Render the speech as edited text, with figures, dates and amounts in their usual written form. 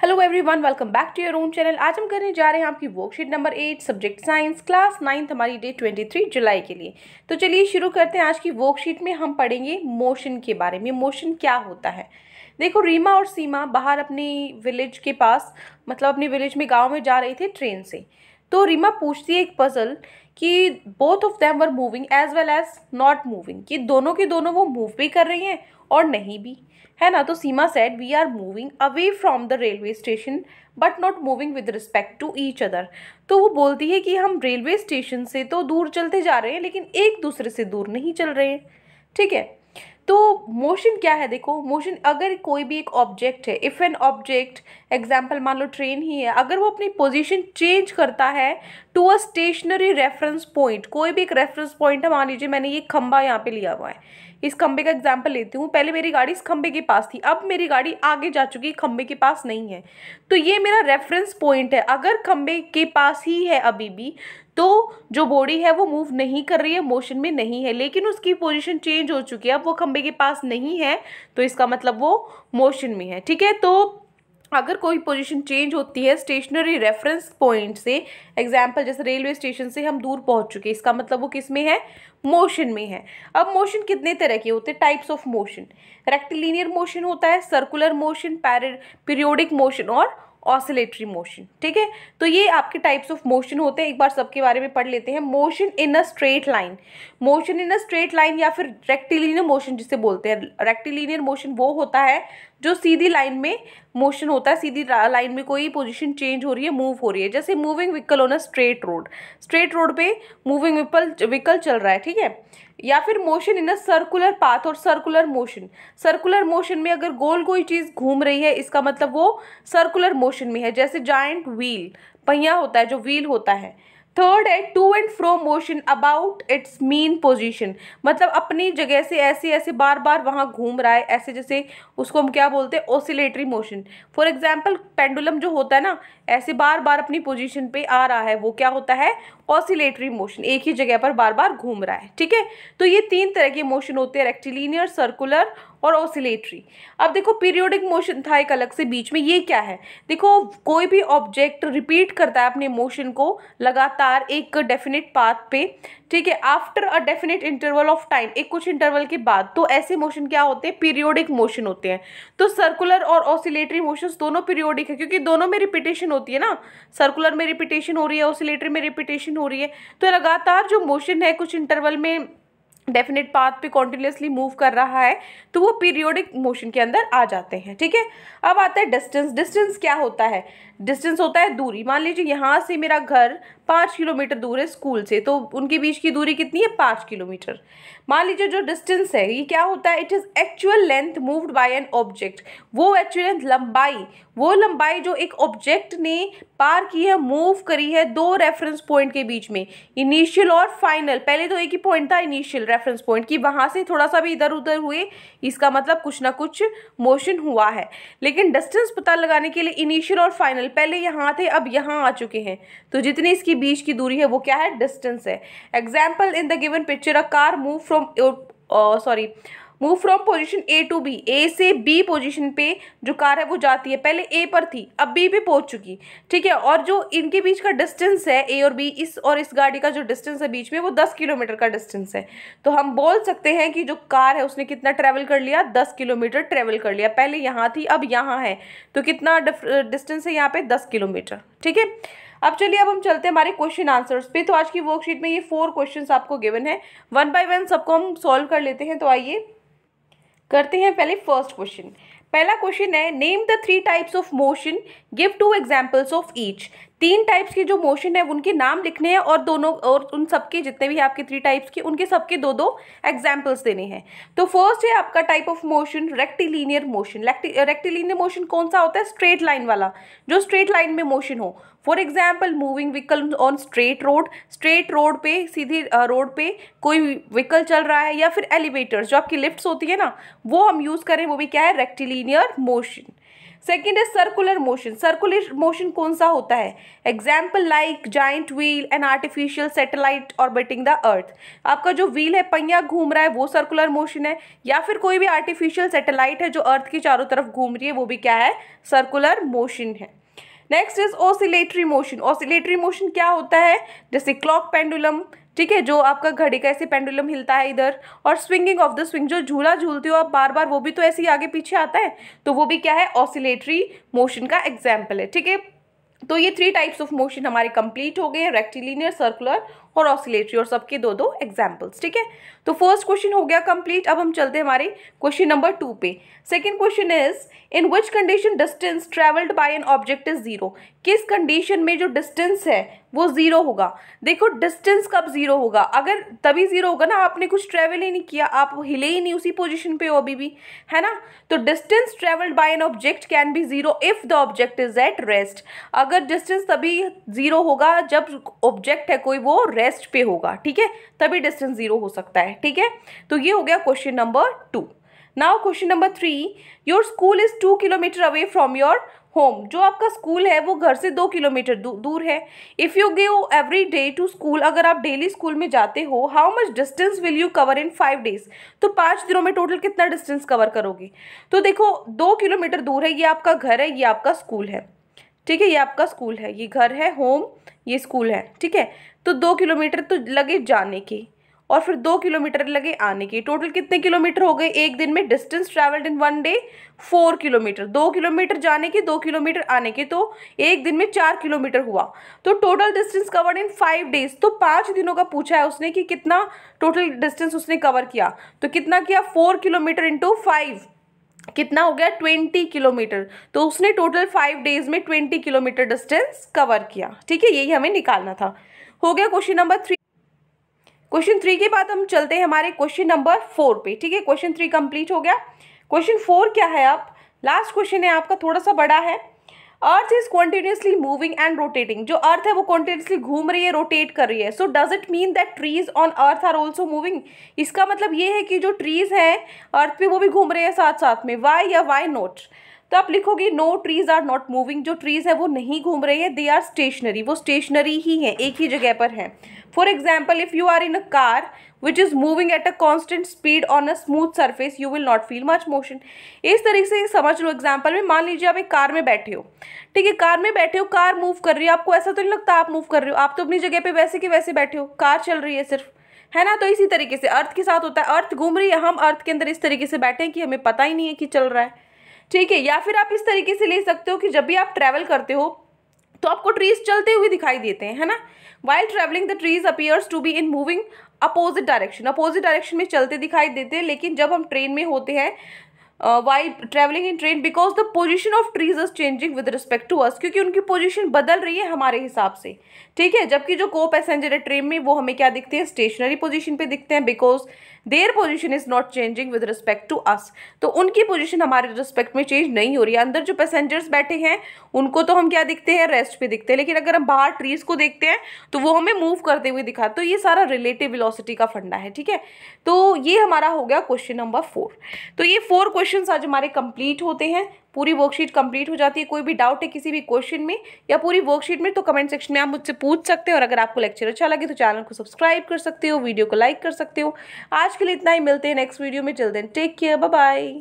Hello everyone, welcome back to your own channel. आज हम करने जा रहे हैं आपकी worksheet number 8 subject science class 9th हमारी डेट 23 जुलाई के लिए। तो चलिए शुरू करते हैं। आज की वर्कशीट में हम पढ़ेंगे मोशन के बारे में। मोशन क्या होता है। देखो, रीमा और सीमा बाहर अपनी विलेज के पास मतलब अपनी विलेज में गाँव में जा रहे थे ट्रेन से। तो रीमा पूछती है एक पजल कि both of them were moving as well as not moving, कि दोनों के दोनों वो मूव भी कर रही हैं और नहीं भी, है ना। तो Seema said we are moving away from the railway station but not moving with respect to each other. तो वो बोलती है कि हम रेलवे स्टेशन से तो दूर चलते जा रहे हैं लेकिन एक दूसरे से दूर नहीं चल रहे हैं। ठीक है। तो मोशन क्या है। देखो, मोशन अगर कोई भी एक ऑब्जेक्ट है, इफ़ एन ऑब्जेक्ट एग्जाम्पल मान लो ट्रेन ही है, अगर वो अपनी पोजीशन चेंज करता है to a stationary reference point, कोई भी एक रेफरेंस पॉइंट है, मान लीजिए मैंने ये खंबा यहाँ पे लिया हुआ है, इस खंबे का एग्जाम्पल लेती हूँ। पहले मेरी गाड़ी इस खंबे के पास थी, अब मेरी गाड़ी आगे जा चुकी है, खंबे के पास नहीं है। तो ये मेरा रेफरेंस पॉइंट है। अगर खंबे के पास ही है अभी भी, तो जो बॉडी है वो मूव नहीं कर रही है, मोशन में नहीं है, लेकिन उसकी पोजीशन चेंज हो चुकी है, अब वो खंबे के पास नहीं है, तो इसका मतलब वो मोशन में है। ठीक है। तो अगर कोई पोजीशन चेंज होती है स्टेशनरी रेफरेंस पॉइंट से, एग्जाम्पल जैसे रेलवे स्टेशन से हम दूर पहुंच चुके, इसका मतलब वो किस में है, मोशन में है। अब मोशन कितने तरह के होते हैं, types of motion. Rectilinear motion होता है, सर्कुलर मोशन, पीरियोडिक मोशन और ऑसिलेटरी मोशन। ठीक है। तो ये आपके टाइप्स ऑफ मोशन होते हैं। एक बार सबके बारे में पढ़ लेते हैं। Motion in a straight line, motion in a straight line या फिर रेक्टिलिनियर मोशन जिसे बोलते हैं। रेक्टिलिनियर मोशन वो होता है जो सीधी लाइन में मोशन होता है, सीधी लाइन में कोई पोजीशन चेंज हो रही है, मूव हो रही है। जैसे moving vehicle on a straight road, straight road पे मूविंग व्हीकल चल रहा है। ठीक है। या फिर motion in a circular path और सर्कुलर मोशन, सर्कुलर मोशन में अगर गोल कोई चीज़ घूम रही है, इसका मतलब वो सर्कुलर मोशन में है। जैसे जायंट व्हील, पहिया होता है जो व्हील होता है। थर्ड है to and fro motion about its mean position, मतलब अपनी जगह से ऐसे ऐसे बार बार वहाँ घूम रहा है, ऐसे जैसे उसको हम क्या बोलते हैं, oscillatory motion. For example pendulum जो होता है ना, ऐसे बार बार अपनी पोजीशन पे आ रहा है, वो क्या होता है, ऑसिलेटरी मोशन, एक ही जगह पर बार बार घूम रहा है। ठीक है। तो ये तीन तरह के मोशन होते हैं, रेक्टिलिनियर, सर्कुलर और ऑसिलेटरी। अब देखो, पीरियोडिक मोशन था एक अलग से बीच में, ये क्या है। देखो, कोई भी ऑब्जेक्ट रिपीट करता है अपने मोशन को लगातार एक डेफिनेट पाथ पे, ठीक है, after a definite interval of time, एक कुछ इंटरवल के बाद, तो ऐसे मोशन क्या होते हैं, पीरियोडिक मोशन होते हैं। तो सर्कुलर और ऑसिलेटरी मोशंस दोनों पीरियोडिक है, क्योंकि दोनों में रिपीटेशन होती है ना, सर्कुलर में रिपीटेशन हो रही है, ऑसिलेटरी में रिपीटेशन हो रही है। तो लगातार जो मोशन है कुछ इंटरवल में डेफिनेट पाथ पे कॉन्टिन्यूसली मूव कर रहा है, तो वो पीरियोडिक मोशन के अंदर आ जाते हैं। ठीक है। अब आता है डिस्टेंस। डिस्टेंस क्या होता है, डिस्टेंस होता है दूरी। मान लीजिए यहाँ से मेरा घर 5 किलोमीटर दूर है स्कूल से, तो उनके बीच की दूरी कितनी है, 5 किलोमीटर। मान लीजिए जो डिस्टेंस है ये क्या होता है, it is actual length moved by an object, वो एक्चुअल लंबाई, वो लंबाई जो एक ऑब्जेक्ट ने पार की है, मूव करी है दो रेफरेंस पॉइंट के बीच में, इनिशियल और फाइनल। पहले तो एक ही पॉइंट था इनिशियल रेफरेंस पॉइंट की, वहां से थोड़ा सा भी इधर उधर हुए, इसका मतलब कुछ ना कुछ मोशन हुआ है। लेकिन डिस्टेंस पता लगाने के लिए इनिशियल और फाइनल, पहले यहाँ थे अब यहाँ आ चुके हैं, तो जितनी इसकी बीच की दूरी है वो क्या है, डिस्टेंस है। Example in the given picture, a car move from position A to B, A से बी पोजीशन पे जो कार है वो जाती है, पहले ए पर थी अब बी पे पहुंच चुकी। ठीक है। और जो इनके बीच का डिस्टेंस है ए और बी, इस और इस गाड़ी का जो डिस्टेंस है बीच में, वो 10 किलोमीटर का डिस्टेंस है। तो हम बोल सकते हैं कि जो कार है उसने कितना ट्रेवल कर लिया, 10 किलोमीटर ट्रेवल कर लिया। पहले यहाँ थी अब यहाँ है, तो कितना डिस्टेंस है यहाँ पे, 10 किलोमीटर। ठीक है। अब चलिए, अब हम चलते हैं हमारे क्वेश्चन आंसर्स पे। तो आज की वर्कशीट में ये 4 क्वेश्चंस आपको गिवन है, वन बाय वन सबको हम सॉल्व कर लेते हैं। तो आइए करते हैं पहले फर्स्ट क्वेश्चन। पहला क्वेश्चन है, name the 3 types of motion, give 2 examples of each. 3 types की जो मोशन है उनके नाम लिखने हैं, और दोनों और उन सबके जितने भी है आपके 3 टाइप्स के, उनके सबके 2-2 एग्जांपल्स देने हैं। तो फर्स्ट है आपका type of motion, rectilinear motion. Rectilinear motion कौन सा होता है, स्ट्रेट लाइन वाला, जो स्ट्रेट लाइन में मोशन हो। For example moving vehicle on straight road, straight road पे, सीधी रोड पे कोई व्हीकल चल रहा है, या फिर एलिवेटर्स जो आपकी लिफ्ट्स होती है ना, वो हम यूज करें, वो भी क्या है, रेक्टिलिनियर मोशन। सेकेंड है सर्कुलर मोशन। सर्कुलर मोशन कौन सा होता है? Example like giant wheel and artificial satellite orbiting the earth. आपका जो व्हील है, पहिया घूम रहा है, वो सर्कुलर मोशन है, या फिर कोई भी आर्टिफिशियल सैटेलाइट है जो अर्थ की चारों तरफ घूम रही है, वो भी क्या है? सर्कुलर मोशन है। Next is oscillatory motion. Oscillatory motion क्या होता है? जैसे क्लॉक पेंडुलम, ठीक है, जो आपका घड़ी का ऐसे पेंडुलम हिलता है इधर, और स्विंगिंग ऑफ द स्विंग, जो झूला झूलते हो आप बार बार, वो भी तो ऐसे ही आगे पीछे आता है, तो वो भी क्या है? ऑसिलेटरी मोशन का एग्जाम्पल है। ठीक है, तो ये 3 टाइप्स ऑफ मोशन हमारे कंप्लीट हो गए हैं, रेक्टिलिनियर, सर्कुलर और ऑसिलेटरी, और सबके 2-2 एग्जाम्पल्स। ठीक है, तो फर्स्ट क्वेश्चन हो गया कंप्लीट। अब हम चलते हैं हमारे क्वेश्चन नंबर 2 पे। Second question is in which condition distance travelled by an object is 0। किस कंडीशन में जो डिस्टेंस है वो 0 होगा? देखो डिस्टेंस कब 0 होगा? अगर तभी 0 होगा ना, आपने कुछ ट्रेवल ही नहीं किया, आप हिले ही नहीं, उसी पोजीशन पे हो अभी भी, है ना। तो distance travelled by an object can be 0 if the object is at rest. अगर डिस्टेंस तभी 0 होगा जब ऑब्जेक्ट है कोई वो रेस्ट पे होगा, ठीक है, तभी डिस्टेंस 0 हो सकता है। ठीक है, तो ये हो गया question number 2। Now question number 3, your school is 2 kilometre away from your home. जो आपका स्कूल है वो घर से 2 किलोमीटर दूर है। If you go every day to school, अगर आप डेली स्कूल में जाते हो, how much distance will you cover in 5 days. तो 5 दिनों में टोटल कितना डिस्टेंस कवर करोगे? तो देखो 2 किलोमीटर दूर है, ये आपका घर है, ये आपका स्कूल है। ठीक है, ये आपका स्कूल है, ये घर है होम, ये स्कूल है। ठीक है, तो 2 किलोमीटर तो लगे जाने के, और फिर 2 किलोमीटर लगे आने के। टोटल कितने किलोमीटर हो गए एक दिन में? Distance travelled in 1 day 4 kilometre. 2 kilometre जाने के, 2 किलोमीटर आने के, तो एक दिन में 4 किलोमीटर हुआ। तो total distance covered in 5 days. तो 5 दिनों का पूछा है उसने कि कितना टोटल डिस्टेंस उसने कवर किया। तो कितना किया? 4 किलोमीटर इंटू 5, कितना हो गया? 20 किलोमीटर। तो उसने टोटल 5 डेज में 20 किलोमीटर डिस्टेंस कवर किया। ठीक है, यही हमें निकालना था। हो गया क्वेश्चन नंबर 3। क्वेश्चन 3 के बाद हम चलते हैं हमारे क्वेश्चन नंबर 4 पे। ठीक है, क्वेश्चन 3 कंप्लीट हो गया। क्वेश्चन 4 क्या है? अब लास्ट क्वेश्चन है आपका, थोड़ा सा बड़ा है। Earth is continuously moving and rotating. जो अर्थ है वो कॉन्टिन्यूसली घूम रही है, रोटेट कर रही है। So does it mean that trees on earth are also moving. इसका मतलब ये है कि जो ट्रीज हैं अर्थ पे वो भी घूम रहे हैं साथ साथ में। वाई या वाई नॉट? तो आप लिखोगे no trees are not moving. जो ट्रीज है वो नहीं घूम रहे हैं, दे आर स्टेशनरी। वो स्टेशनरी ही है, एक ही जगह पर है। For example, if you are in a car which is moving at a constant speed on a smooth surface, you will not feel much motion। इस तरीके से समझ लो एग्जाम्पल में। मान लीजिए आप एक कार में बैठे हो, ठीक है, कार में बैठे हो, कार मूव कर रही है, आपको ऐसा तो नहीं लगता आप मूव कर रहे हो, आप तो अपनी जगह पे वैसे के वैसे बैठे हो, कार चल रही है सिर्फ, है ना। तो इसी तरीके से अर्थ के साथ होता है, अर्थ घूम रही है, हम अर्थ के अंदर इस तरीके से बैठे हैं कि हमें पता ही नहीं है कि चल रहा है। ठीक है, या फिर आप इस तरीके से ले सकते हो कि जब भी आप ट्रैवल करते हो तो आपको ट्रीज चलते हुए दिखाई देते हैं, है ना। While travelling the trees appears to be in moving opposite direction. Opposite direction में चलते दिखाई देते हैं। लेकिन जब हम ट्रेन में होते हैं, while travelling in train, because the position of trees is changing with respect to us, क्योंकि उनकी पोजीशन बदल रही है हमारे हिसाब से। ठीक है, जबकि जो को पैसेंजर है ट्रेन में वो हमें क्या दिखते हैं? स्टेशनरी पोजीशन पे दिखते हैं, because their position is not changing with respect to us. तो उनकी पोजीशन हमारे रिस्पेक्ट में चेंज नहीं हो रही है। अंदर जो पैसेंजर्स बैठे हैं उनको तो हम क्या दिखते हैं? रेस्ट पे दिखते हैं। लेकिन अगर हम बाहर ट्रीज को देखते हैं तो वो हमें मूव करते हुए दिखा। तो ये सारा रिलेटिव वेलोसिटी का फंडा है। ठीक है, तो ये हमारा हो गया क्वेश्चन नंबर 4। तो ये 4 क्वेश्चन आज हमारे कंप्लीट होते हैं, पूरी वर्कशीट कंप्लीट हो जाती है। कोई भी डाउट है किसी भी क्वेश्चन में या पूरी वर्कशीट में तो कमेंट सेक्शन में आप मुझसे पूछ सकते हो। और अगर आपको लेक्चर अच्छा लगे तो चैनल को सब्सक्राइब कर सकते हो, वीडियो को लाइक कर सकते हो। आज के लिए इतना ही, मिलते हैं नेक्स्ट वीडियो में। Till then take care, bye bye.